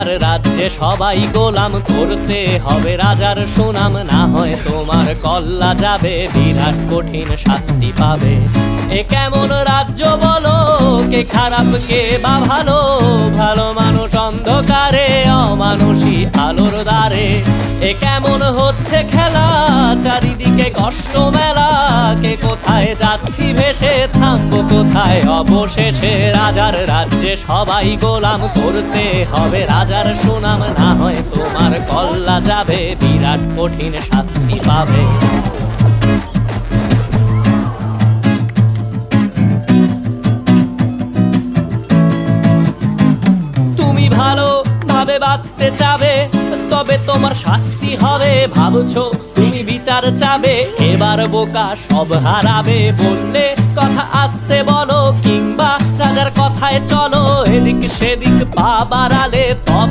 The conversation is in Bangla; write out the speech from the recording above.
রাজ্যে সবাই গোলাম, করতে হবে রাজার সুনাম, না হয় তোমার কল্লা যাবে, বিরাট কঠিন শাস্তি পাবে। এ কেমন রাজ্য বলো, কে খারাপ কে বা ভালো, ভালো মানুষ অন্ধকারে, অমানুষী আলোর দ্বারে। এ কেমন হচ্ছে খেলা, চারিদিকে কষ্ট মেলা, কে কোথায় যাচ্ছি ভেসে, থামবো কোথায় অবশেষে। রাজার রাজ্যে সবাই গোলাম, করতে হবে রাজার সুনাম, না হয় তোমার কল্লা যাবে, বিরাট কঠিন শাস্তি পাবে। তুমি ভালো ভাবে বাঁচতে চাবে, তবে তোমার শাস্তি হবে। ভাবছো তুমি বিচার চাবে, এবার বোকা সব হারাবে। বললে কথা আসতে বলো, কিংবা রাজার কথায় চলো, এদিক সেদিক পা বাড়ালে তবে